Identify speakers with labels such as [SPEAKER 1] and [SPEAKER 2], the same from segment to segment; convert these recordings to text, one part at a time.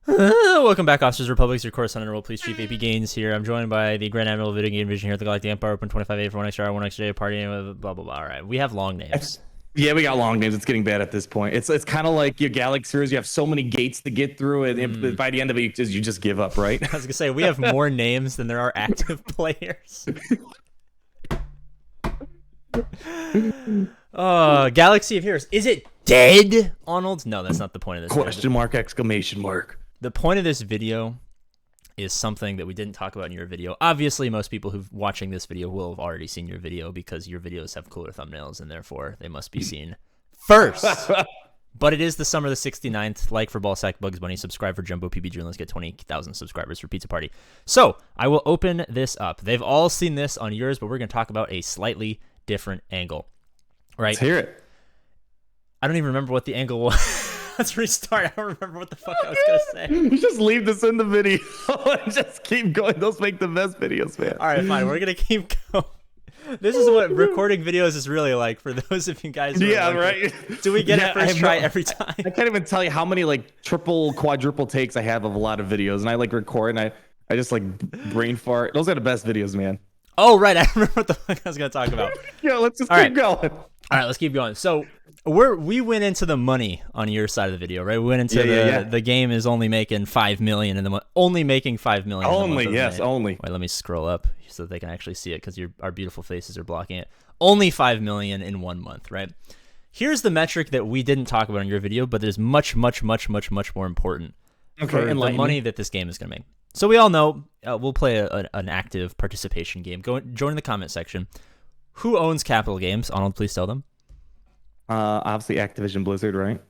[SPEAKER 1] Welcome back, Officers Republics, your course on Enroll Police Chief APGAINS here. I'm joined by the Grand Admiral of Video Game Division here at the Galactic Empire, open 25A for 1 extra hour, 1 extra day, party, blah, blah, blah. All right, we have long names.
[SPEAKER 2] Yeah, we got long names. It's getting bad at this point. It's kind of like your Galaxy series. You have so many gates to get through, and by the end of it, you just give up, right?
[SPEAKER 1] I was going to say, we have more names than there are active players. Galaxy of Heroes. Is it dead, Arnold? No, that's not the point of this.
[SPEAKER 2] Question mark, exclamation mark.
[SPEAKER 1] The point of this video is something that we didn't talk about in your video. Obviously, most people who are watching this video will have already seen your video because your videos have cooler thumbnails and therefore they must be seen first. But it is the summer of the 69th. Like for Ballsack Bugs Bunny, subscribe for Jumbo PB June. Let's get 20,000 subscribers for Pizza Party. So I will open this up. They've all seen this on yours, but we're going to talk about a slightly different angle. Right?
[SPEAKER 2] Let's hear it.
[SPEAKER 1] I don't even remember what the angle was. Let's restart. I don't remember what the fuck I was going to say.
[SPEAKER 2] You just leave this in the video and just keep going. Those make the best videos, man.
[SPEAKER 1] All right, fine. We're going to keep going. This is what recording videos is really like for those of you guys who are
[SPEAKER 2] right.
[SPEAKER 1] Do we get it first try every time?
[SPEAKER 2] I can't even tell you how many like triple, quadruple takes I have of a lot of videos, and I like record and I just like brain fart. Those are the best videos, man.
[SPEAKER 1] Oh, right. I remember what the fuck I was going to talk about.
[SPEAKER 2] Yeah, let's just keep going.
[SPEAKER 1] All right, let's keep going. So we went into the money on your side of the video, right? We went into the game is only making $5 million in the month. Only making $5 million.
[SPEAKER 2] Only, yes, only.
[SPEAKER 1] Wait, let me scroll up so that they can actually see it because our beautiful faces are blocking it. Only $5 million in 1 month, right? Here's the metric that we didn't talk about in your video, but it is much, much, much, much, much more important for the money that this game is going to make. So we all know we'll play an active participation game. Join in the comment section. Who owns Capital Games? Arnold, please tell them.
[SPEAKER 2] Obviously Activision Blizzard, right?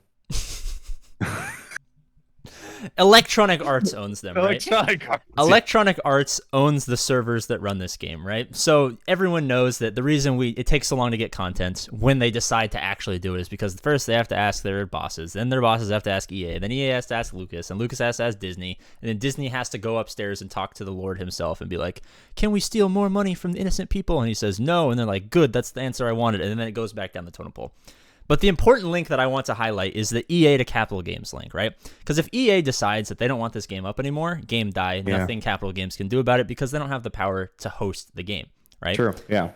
[SPEAKER 1] Electronic Arts owns them, right? Electronic
[SPEAKER 2] Yeah.
[SPEAKER 1] Arts owns the servers that run this game, right? So everyone knows that the reason it takes so long to get content when they decide to actually do it is because first they have to ask their bosses, then their bosses have to ask EA, then EA has to ask Lucas, and Lucas has to ask Disney, and then Disney has to go upstairs and talk to the Lord himself and be like, can we steal more money from the innocent people? And he says no, and they're like, good, that's the answer I wanted, and then it goes back down the totem pole. But the important link that I want to highlight is the EA to Capital Games link, right? Because if EA decides that they don't want this game up anymore, game die, nothing Capital Games can do about it because they don't have the power to host the game, right?
[SPEAKER 2] True, yeah.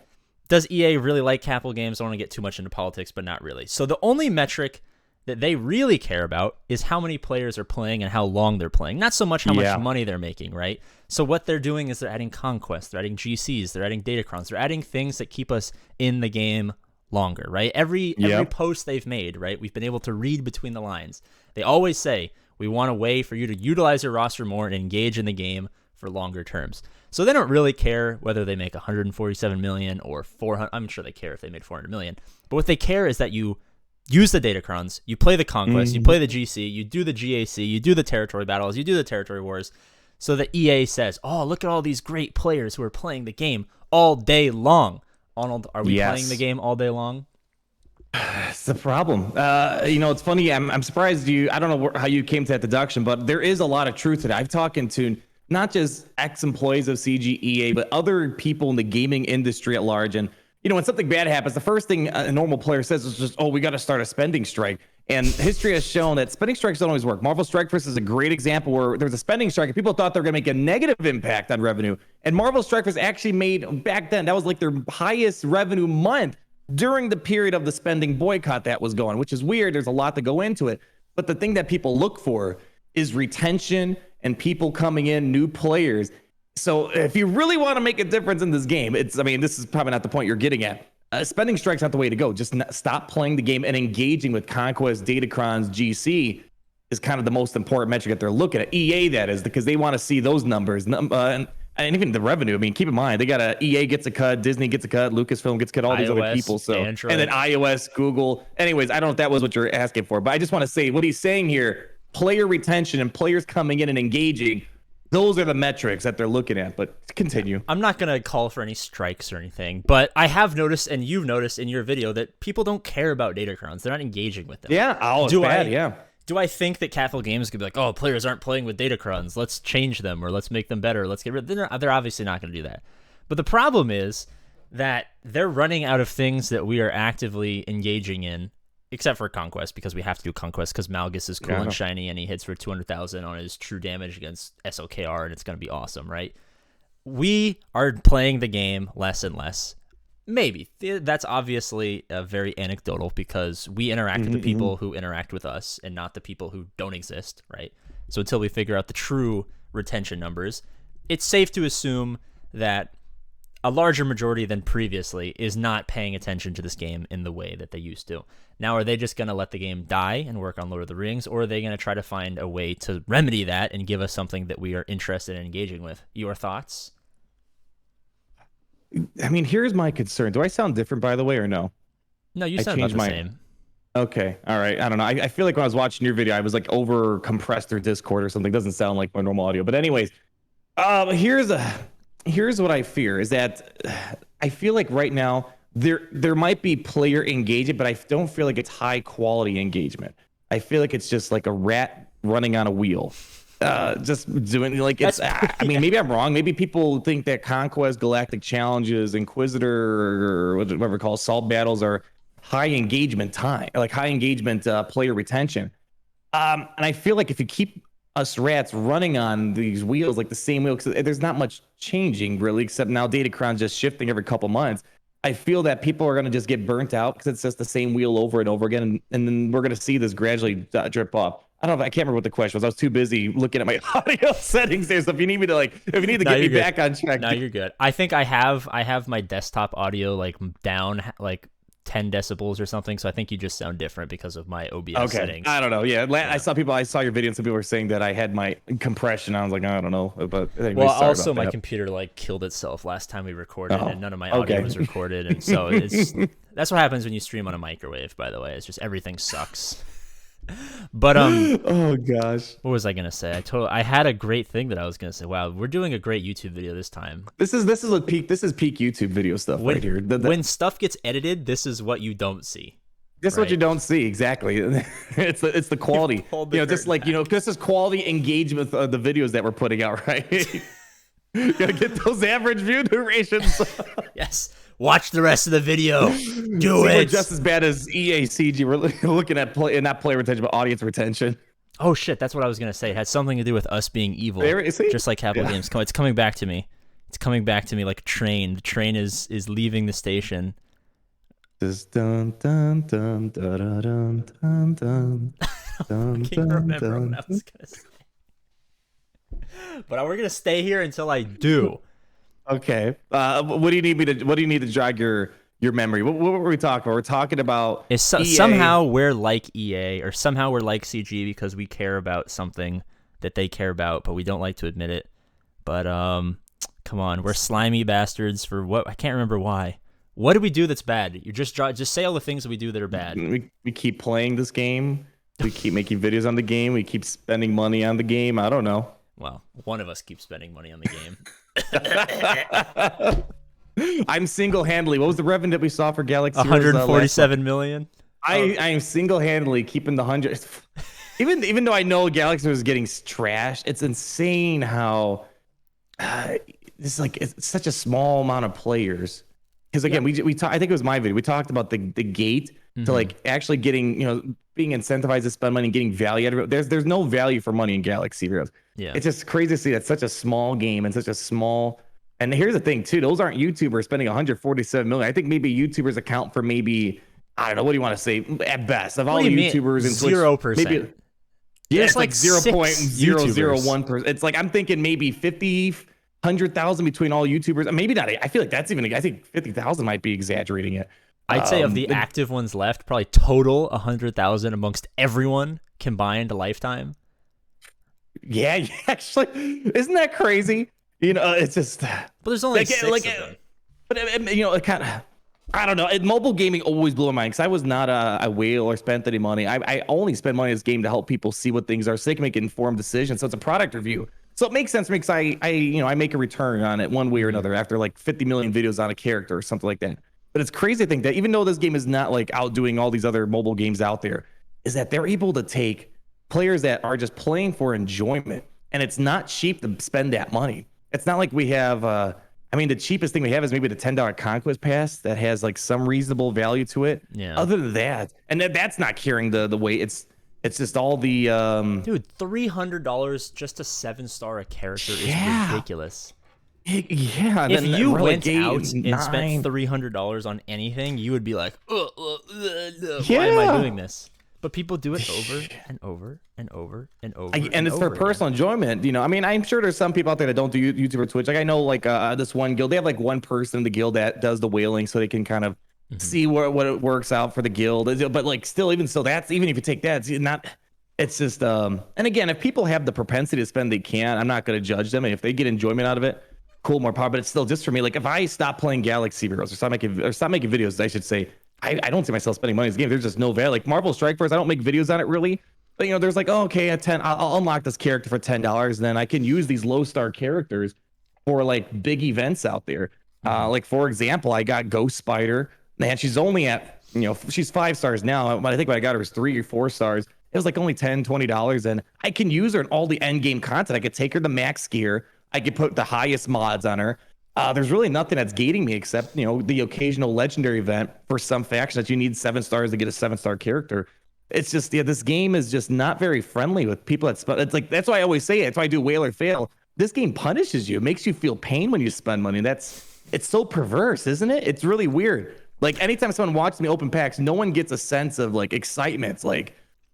[SPEAKER 1] Does EA really like Capital Games? I don't want to get too much into politics, but not really. So the only metric that they really care about is how many players are playing and how long they're playing, not so much how much money they're making, right? So what they're doing is they're adding conquests, they're adding GCs, they're adding datacrons, they're adding things that keep us in the game longer, right? Every post they've made, right? We've been able to read between the lines. They always say, we want a way for you to utilize your roster more and engage in the game for longer terms. So they don't really care whether they make 147 million or 400. I'm sure they care if they made 400 million. But what they care is that you use the datacrons, you play the conquest, you play the GC, you do the GAC, you do the territory battles, you do the territory wars, so that EA says, oh, look at all these great players who are playing the game all day long. Arnold, are we playing the game all day long?
[SPEAKER 2] It's the problem. It's funny. I'm surprised I don't know how you came to that deduction, but there is a lot of truth to that. I've talked to not just ex-employees of CGEA, but other people in the gaming industry at large. And, when something bad happens, the first thing a normal player says is just, oh, we got to start a spending strike. And history has shown that spending strikes don't always work. Marvel Strike Force is a great example where there was a spending strike and people thought they were going to make a negative impact on revenue. And Marvel Strike Force actually made, back then, that was like their highest revenue month during the period of the spending boycott that was going, which is weird. There's a lot to go into it. But the thing that people look for is retention and people coming in, new players. So if you really want to make a difference in this game, this is probably not the point you're getting at. Spending strike's not the way to go. Just stop playing the game and engaging with Conquest, Datacrons, GC is kind of the most important metric that they're looking at. EA, that is, because they want to see those numbers. And even the revenue. Keep in mind, they got EA gets a cut, Disney gets a cut, Lucasfilm gets a cut, all these other people. So
[SPEAKER 1] Android.
[SPEAKER 2] And then iOS, Google. Anyways, I don't know if that was what you're asking for, but I just want to say what he's saying here, player retention and players coming in and engaging, those are the metrics that they're looking at, but continue.
[SPEAKER 1] I'm not going to call for any strikes or anything, but I have noticed, and you've noticed in your video, that people don't care about datacrons. They're not engaging with them.
[SPEAKER 2] Yeah, it's bad.
[SPEAKER 1] Do I think that Capital Games could be like, oh, players aren't playing with datacrons, let's change them, or let's make them better, let's get rid of them? They're obviously not going to do that. But the problem is that they're running out of things that we are actively engaging in except for Conquest, because we have to do Conquest because Malgus is cool and shiny and he hits for 200,000 on his true damage against SOKR, and it's going to be awesome, right? We are playing the game less and less. Maybe. That's obviously very anecdotal because we interact with the people who interact with us and not the people who don't exist, right? So until we figure out the true retention numbers, it's safe to assume that a larger majority than previously is not paying attention to this game in the way that they used to. Now, are they just going to let the game die and work on Lord of the Rings, or are they going to try to find a way to remedy that and give us something that we are interested in engaging with? Your thoughts?
[SPEAKER 2] I mean, here's my concern. Do I sound different, by the way, or no?
[SPEAKER 1] No, you sound about the same.
[SPEAKER 2] Okay, all right. I don't know. I feel like when I was watching your video, I was like over compressed or Discord or something. It doesn't sound like my normal audio. But anyways, here's what I fear is that I feel like right now there might be player engagement, but I don't feel like it's high quality engagement. I feel like it's just like a rat running on a wheel. Just doing like it's I mean, maybe I'm wrong. Maybe people think that Conquest, Galactic Challenges, Inquisitor, or whatever called Salt Battles are high engagement time, like high engagement player retention. And I feel like if you keep us rats running on these wheels, like the same wheel, because there's not much changing really, except now Datacron's just shifting every couple months. I feel that people are going to just get burnt out because it's just the same wheel over and over again, and then we're going to see this gradually drip off. I don't know. I can't remember what the question was. I was too busy looking at my audio settings there. So if you need me to if you need to get me back on track.
[SPEAKER 1] No, you're good. I think I have my desktop audio like down like 10 decibels or something. So I think you just sound different because of my OBS settings.
[SPEAKER 2] I don't know. Yeah. I saw your video and some people were saying that I had my compression. I was like, I don't know. But anyways,
[SPEAKER 1] well, also my computer like killed itself last time we recorded and none of my audio was recorded. And so that's what happens when you stream on a microwave, by the way. It's just everything sucks. But
[SPEAKER 2] oh gosh,
[SPEAKER 1] what was I gonna say? I had a great thing that I was gonna say. Wow, we're doing a great YouTube video this time.
[SPEAKER 2] This is peak YouTube video stuff right here.
[SPEAKER 1] When stuff gets edited, this is what you don't see.
[SPEAKER 2] This is what you don't see, exactly. It's the quality. Just like this is quality engagement of the videos that we're putting out, right? You gotta get those average view durations.
[SPEAKER 1] Yes. Watch the rest of the video.
[SPEAKER 2] We're just as bad as EACG. We're looking at not player retention, but audience retention.
[SPEAKER 1] Oh shit, that's what I was gonna say. It had something to do with us being evil, just like Capital Games. It's coming back to me. It's coming back to me like a train. The train is leaving the station.
[SPEAKER 2] Just dun dun dun dun dun dun dun.
[SPEAKER 1] I can't remember what I was gonna say. But we're gonna stay here until I do.
[SPEAKER 2] Okay. What do you need to jog your memory? What were we talking about? We're talking about
[SPEAKER 1] somehow we're like EA, or somehow we're like CG because we care about something that they care about, but we don't like to admit it. But come on, we're slimy bastards for what? I can't remember why. What do we do that's bad? You just say all the things that we do that are bad.
[SPEAKER 2] We keep playing this game. We keep making videos on the game. We keep spending money on the game. I don't know.
[SPEAKER 1] Well, one of us keeps spending money on the game.
[SPEAKER 2] I'm single-handedly. What was the revenue that we saw for Galaxy?
[SPEAKER 1] 147 million.
[SPEAKER 2] I am single-handedly keeping the 100. Even though I know Galaxy was getting trashed, it's insane how it's such a small amount of players. Because again, I think it was my video. We talked about the gate to like actually getting being incentivized to spend money and getting value out of it. There's no value for money in Galaxy Heroes.
[SPEAKER 1] Yeah,
[SPEAKER 2] it's just crazy to see that such a small game and such a small. And here's the thing too; those aren't YouTubers spending 147 million. I think maybe YouTubers account for maybe I don't know what do you want to say at best of all the YouTubers in
[SPEAKER 1] 0%.
[SPEAKER 2] Yeah, it's like 0.001%. It's like I'm thinking maybe 100,000 between all YouTubers. Maybe not. I feel like that's even. I think 50,000 might be exaggerating it.
[SPEAKER 1] I'd say of the active ones left, probably total 100,000 amongst everyone combined lifetime.
[SPEAKER 2] Yeah, actually, isn't that crazy? It's just.
[SPEAKER 1] But there's only six of them.
[SPEAKER 2] But it kind of. I don't know. Mobile gaming always blew my mind because I was not a whale or spent any money. I only spend money in this game to help people see what things are so they can make informed decisions. So it's a product review. So it makes sense to me because I make a return on it one way or another after like 50 million videos on a character or something like that. But it's crazy to think that even though this game is not like outdoing all these other mobile games out there, is that they're able to take players that are just playing for enjoyment, and it's not cheap to spend that money. It's not like we have I mean, the cheapest thing we have is maybe the $10 Conquest Pass that has like some reasonable value to it.
[SPEAKER 1] Yeah.
[SPEAKER 2] Other than that, and that's not carrying the weight. It's just all the
[SPEAKER 1] dude, $300 just to 7-star a character is ridiculous.
[SPEAKER 2] Yeah.
[SPEAKER 1] If you went out and spent $300 on anything, you would be like, why am I doing this? But people do it over and over and over and over.
[SPEAKER 2] And it's their personal enjoyment. You know, I mean, I'm sure there's some people out there that don't do YouTube or Twitch. Like I know like this one guild, they have like one person in the guild that does the whaling so they can kind of see what it works out for the guild. But like still, even so, that's even if you take that, it's just and again, if people have the propensity to spend, they can. I'm not going to judge them. And if they get enjoyment out of it, cool, more power. But it's still just for me. Like if I stop playing Galaxy Heroes or stop making videos, I should say, I don't see myself spending money in this game. There's just no value. Like Marvel Strike Force, I don't make videos on it really. But you know, there's like, oh, okay, at 10, I'll unlock this character for $10, and then I can use these low star characters for like big events out there. Like for example, I got Ghost Spider, and she's only at, you know, she's 5 stars now. But I think when I got her was 3 or 4 stars. It was like only $10, $20, and I can use her in all the end game content. I could take her to max gear. I could put the highest mods on her. There's really nothing that's gating me except, you know, the occasional legendary event for some faction that you need 7 stars to get a 7-star character. It's just, yeah, this game is just not very friendly with people that spend. It's like, that's why I always say it. That's why I do whale or fail. This game punishes you. It makes you feel pain when you spend money. It's so perverse, isn't it? It's really weird. Like anytime someone watches me open packs, no one gets a sense of like excitement.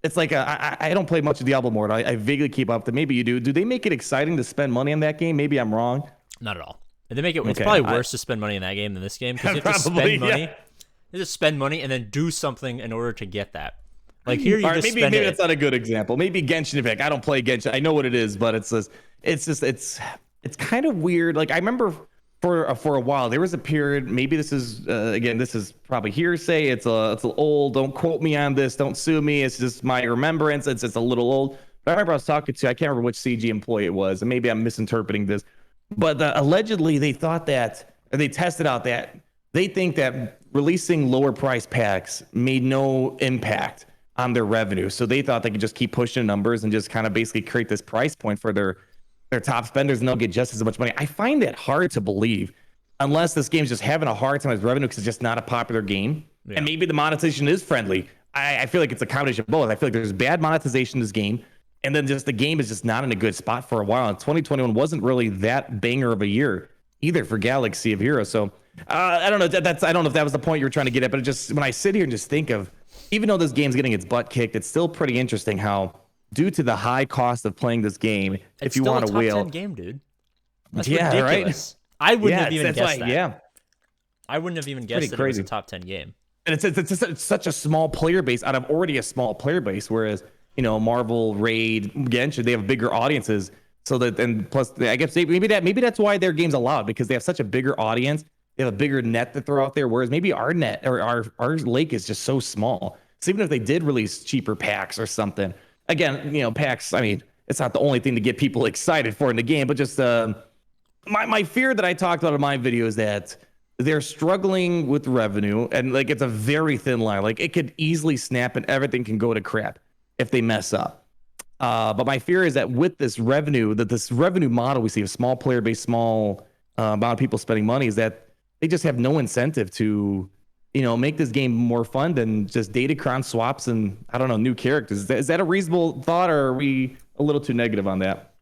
[SPEAKER 2] It's like I don't play much of Diablo Immortal. I vaguely keep up to. Maybe you do. Do they make it exciting to spend money on that game? Maybe I'm wrong.
[SPEAKER 1] Not at all. They make it. It's probably worse to spend money in that game than this game because you have to spend money. You just spend money and then do something in order to get that. Like here, you just
[SPEAKER 2] maybe that's not a good example. Maybe Genshin Impact. I don't play Genshin. I know what it is, but it's kind of weird. Like I remember for a while there was a period. Maybe this is again, this is probably hearsay. It's old. Don't quote me on this. Don't sue me. It's just my remembrance. It's a little old. But I remember I was talking to, I can't remember which CG employee it was, and maybe I'm misinterpreting this. But allegedly, they thought that, or they tested out that they think that releasing lower price packs made no impact on their revenue. So they thought they could just keep pushing numbers and just kind of basically create this price point for their top spenders, and they'll get just as much money. I find that hard to believe, unless this game's just having a hard time with revenue because it's just not a popular game. Yeah. And maybe the monetization is friendly. I feel like it's a combination of both. I feel like there's bad monetization in this game, and then just the game is just not in a good spot for a while. And 2021 wasn't really that banger of a year either for Galaxy of Heroes. So I don't know. I don't know if that was the point you were trying to get at, but it just, when I sit here and just think of, even though this game's getting its butt kicked, it's still pretty interesting how, due to the high cost of playing this game, if you want to whale,
[SPEAKER 1] top 10 game, dude. That's ridiculous. Right? I wouldn't have even guessed that. Yeah, I wouldn't have even guessed that it was a top 10 game.
[SPEAKER 2] And it's such a small player base out of already a small player base, whereas, you know, Marvel, Raid, Genshin, they have bigger audiences. So that, and plus, I guess maybe that's why their game's allowed, because they have such a bigger audience. They have a bigger net to throw out there, whereas maybe our net or our lake is just so small. So even if they did release cheaper packs or something, again, you know, packs, I mean, it's not the only thing to get people excited for in the game, but just my fear that I talked about in my video is that they're struggling with revenue, and like it's a very thin line. Like it could easily snap and everything can go to crap if they mess up. But my fear is that with this revenue model we see, a small player base, small amount of people spending money, is that they just have no incentive to, you know, make this game more fun than just Datacron swaps and, I don't know, new characters. Is that a reasonable thought, or are we a little too negative on that?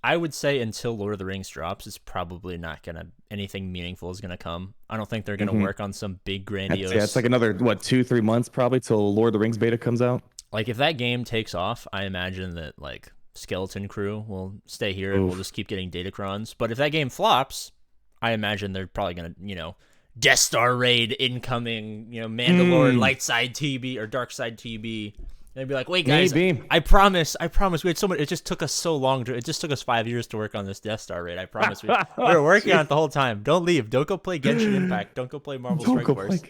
[SPEAKER 1] I would say until Lord of the Rings drops, it's probably not gonna, anything meaningful is gonna come. I don't think they're gonna work on some big grandiose.
[SPEAKER 2] Yeah, it's like another 2-3 months probably till Lord of the Rings beta comes out.
[SPEAKER 1] Like if that game takes off, I imagine that like Skeleton Crew will stay here and we'll just keep getting Datacrons. But if that game flops, I imagine they're probably gonna, you know, Death Star raid incoming, you know, Mandalore light side TB or dark side TB. They'd be like, wait, guys, I promise. We had so much. It just took us so long. It just took us 5 years to work on this Death Star raid. I promise. We were working on it the whole time. Don't leave. Don't go play Genshin Impact. Don't go play Marvel Strike Force.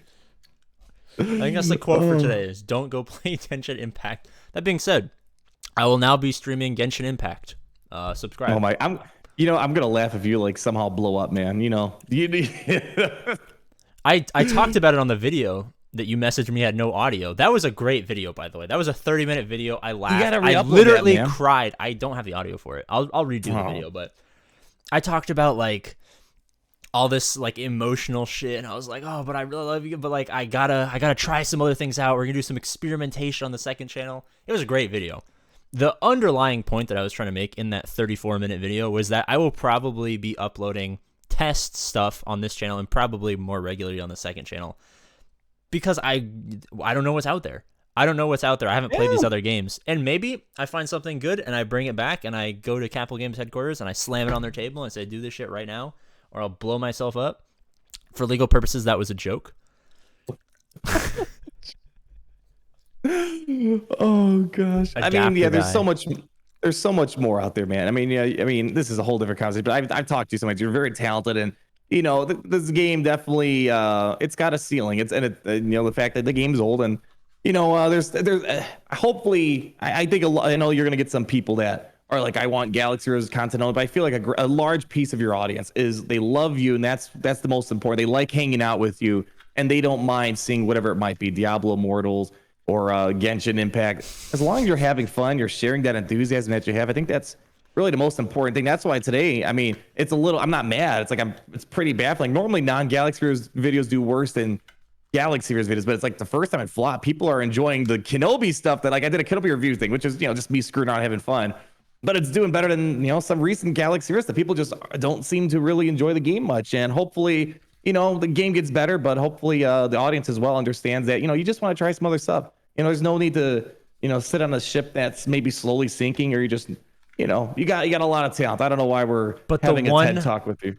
[SPEAKER 1] I think that's the quote for today is don't go play Genshin Impact. That being said, I will now be streaming Genshin Impact. Subscribe.
[SPEAKER 2] Oh my, I'm going to laugh if you like somehow blow up, man. You know,
[SPEAKER 1] I talked about it on the video that you messaged me, had no audio. That was a great video, by the way. That was a 30-minute video. I laughed. I literally cried. I don't have the audio for it. I'll redo the video, but I talked about like all this like emotional shit, and I was like, oh, but I really love you, but like I gotta try some other things out. We're gonna do some experimentation on the second channel. It was a great video. The underlying point that I was trying to make in that 34-minute video was that I will probably be uploading test stuff on this channel and probably more regularly on the second channel, because I don't know what's out there. I don't know what's out there. I haven't played these other games. And maybe I find something good and I bring it back and I go to Capital Games headquarters and I slam it on their table and say, do this shit right now, or I'll blow myself up. For legal purposes, that was a joke.
[SPEAKER 2] Oh gosh. I mean, yeah, there's so much more out there, man. I mean, yeah, I mean, this is a whole different conversation, but I've talked to you so much. You're very talented, and you know, this game definitely it's got a ceiling. You know, the fact that the game's old, and you know, there's hopefully I think I know you're gonna get some people that are like, I want Galaxy Heroes content only, but I feel like a large piece of your audience is they love you, and that's the most important. They like hanging out with you, and they don't mind seeing whatever it might be, Diablo Immortals or Genshin Impact. As long as you're having fun, you're sharing that enthusiasm that you have. I think that's really the most important thing. That's why today, I mean, it's a little, I'm not mad. It's like it's pretty baffling. Normally non-Galaxy Heroes videos do worse than Galaxy Heroes videos, but it's like the first time it flopped. People are enjoying the Kenobi stuff that, like, I did a Kenobi review thing, which is, you know, just me screwing around having fun. But it's doing better than, you know, some recent Galaxy Heroes that people just don't seem to really enjoy the game much. And hopefully, you know, the game gets better, but hopefully the audience as well understands that, you know, you just want to try some other stuff. You know, there's no need to, you know, sit on a ship that's maybe slowly sinking, or you just, you know, you got a lot of talent. I don't know why we're having a TED talk with you.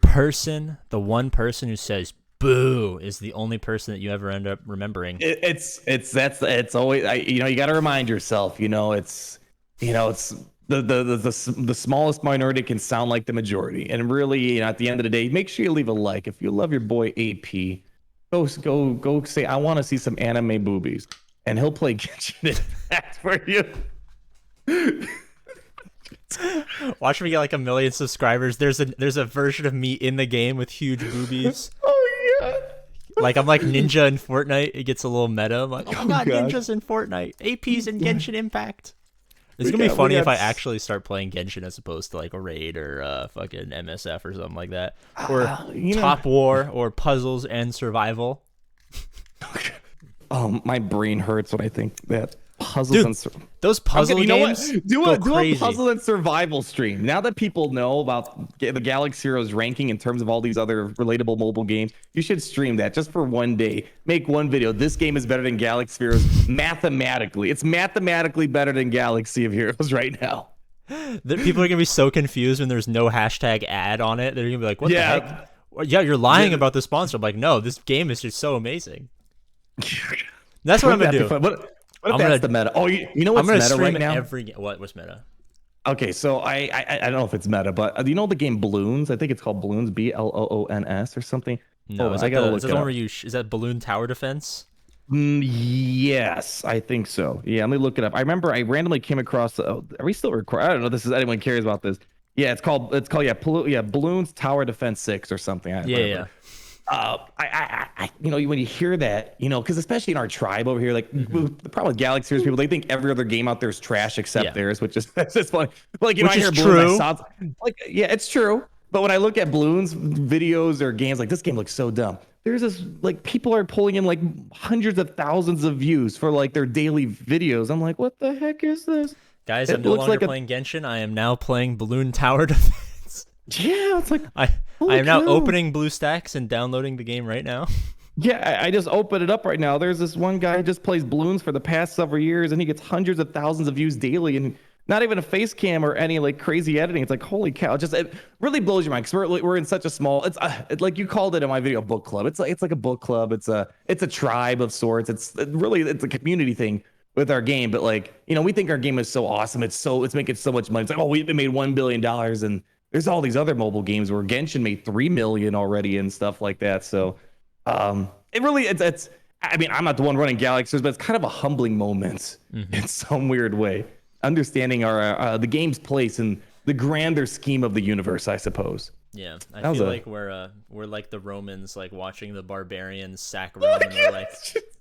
[SPEAKER 1] The one person who says boo is the only person that you ever end up remembering.
[SPEAKER 2] It's always, you know, you got to remind yourself, you know, it's the smallest minority can sound like the majority. And really, you know, at the end of the day, make sure you leave a like. If you love your boy AP, go say, I want to see some anime boobies, and he'll play Genshin Impact for you.
[SPEAKER 1] Watch me get like 1 million subscribers. There's a version of me in the game with huge boobies.
[SPEAKER 2] Oh yeah.
[SPEAKER 1] Like I'm like Ninja in Fortnite. It gets a little meta. I'm like, oh my god, Ninja's in Fortnite. AP's in Genshin Impact. It's gonna be funny if I actually start playing Genshin as opposed to like a raid or fucking MSF or something like that, or Top War or Puzzles and Survival.
[SPEAKER 2] Oh, my brain hurts when I think that puzzles.
[SPEAKER 1] Dude, those puzzle games.
[SPEAKER 2] Do a puzzle and survival stream. Now that people know about the Galaxy Heroes ranking in terms of all these other relatable mobile games, you should stream that just for one day. Make one video. This game is better than Galaxy Heroes mathematically. It's mathematically better than Galaxy of Heroes right now.
[SPEAKER 1] People are gonna be so confused when there's no hashtag ad on it. They're gonna be like, "What the heck? Yeah, you're lying about the sponsor." I'm like, no, this game is just so amazing. That's what I'm gonna do.
[SPEAKER 2] What if that's the meta? Oh, you know what's meta right now?
[SPEAKER 1] What's meta?
[SPEAKER 2] Okay, so I don't know if it's meta, but do you know the game Balloons? I think it's called Balloons, Bloons or something.
[SPEAKER 1] No, is that the one where is that Balloon Tower Defense?
[SPEAKER 2] Yes, I think so. Yeah, let me look it up. I remember I randomly came across. Are we still recording? I don't know. This is anyone cares about this. Yeah, it's called Balloons Tower Defense 6 or something.
[SPEAKER 1] Yeah.
[SPEAKER 2] I you know, when you hear that, you know, because especially in our tribe over here, like the problem with Galaxy Heroes people, they think every other game out there is trash except theirs, which is that's just funny. Like, you know, I hear Balloons, like, yeah, it's true. But when I look at Balloons videos or games, like, this game looks so dumb. There's this, like, people are pulling in like hundreds of thousands of views for like their daily videos. I'm like, what the heck is this?
[SPEAKER 1] Guys, I'm no longer playing Genshin. I am now playing Balloon Tower Defense.
[SPEAKER 2] Yeah, it's like
[SPEAKER 1] I am now opening BlueStacks and downloading the game right now.
[SPEAKER 2] Yeah, I just opened it up right now. There's this one guy who just plays Balloons for the past several years, and he gets hundreds of thousands of views daily, and not even a face cam or any like crazy editing. It's like, holy cow! It really blows your mind, because we're in such a small. It's like you called it in my video, book club. It's like a book club. It's a tribe of sorts. It's a community thing with our game. But, like, you know, we think our game is so awesome. It's making so much money. It's like, oh, we made $1 billion, and there's all these other mobile games where Genshin made 3 million already and stuff like that. So, it's. I mean, I'm not the one running Galaxies, but it's kind of a humbling moment in some weird way. Understanding our the game's place in the grander scheme of the universe, I suppose.
[SPEAKER 1] Yeah, I feel like we're like the Romans, like watching the barbarians sack Rome, and we're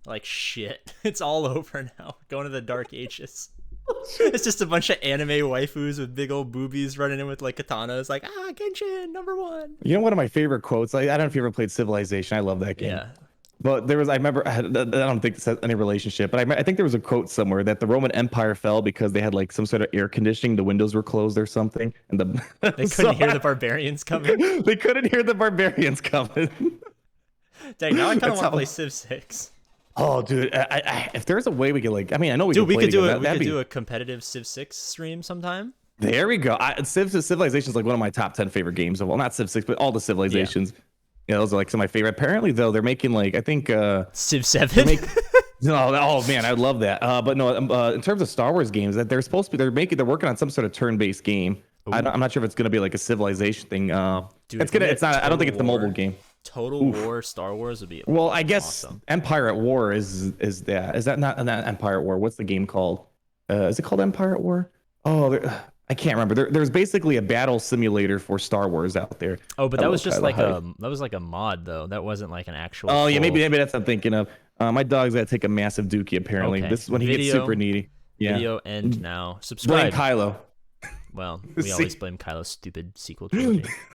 [SPEAKER 1] like shit, it's all over now. Going to the Dark Ages. It's just a bunch of anime waifus with big old boobies running in with like katanas, like Genshin #1.
[SPEAKER 2] You know, one of my favorite quotes. I don't know if you ever played Civilization. I love that game.
[SPEAKER 1] Yeah.
[SPEAKER 2] But there was, I remember, I don't think this has any relationship, but I think there was a quote somewhere that the Roman Empire fell because they had like some sort of air conditioning. The windows were closed or something, and
[SPEAKER 1] they couldn't hear the barbarians coming.
[SPEAKER 2] They couldn't hear the barbarians coming.
[SPEAKER 1] Dang, now I kind of want to play Civ 6.
[SPEAKER 2] Oh, dude, if there's a way we could like, I mean, I know we
[SPEAKER 1] Dude,
[SPEAKER 2] could
[SPEAKER 1] we could do
[SPEAKER 2] together.
[SPEAKER 1] it. We could do a competitive Civ 6 stream sometime.
[SPEAKER 2] There we go. Civilization is like one of my top 10 favorite games. Well, not Civ 6, but all the Civilizations. Yeah, those are like some of my favorite. Apparently, though, they're making like, I think
[SPEAKER 1] Civ 7.
[SPEAKER 2] Oh man, I love that. But no, in terms of Star Wars games, that they're supposed to be, they're working on some sort of turn-based game. I'm not sure if it's gonna be like a Civilization thing.
[SPEAKER 1] Dude,
[SPEAKER 2] it's not. I don't think it's the mobile game.
[SPEAKER 1] Total War Star Wars would be.
[SPEAKER 2] Well, I guess awesome. Empire at War is that not Empire at War? What's the game called? Is it called Empire at War? Oh, I can't remember. There's basically a battle simulator for Star Wars out there.
[SPEAKER 1] Oh, but that was just like a mod though. That wasn't like an actual.
[SPEAKER 2] Oh yeah, maybe that's what I'm thinking of. My dog's got to take a massive dookie apparently. Okay. This is when he gets super needy. Yeah.
[SPEAKER 1] Video end now. Subscribe.
[SPEAKER 2] Blame Kylo.
[SPEAKER 1] Well, we always blame Kylo's stupid sequel trilogy.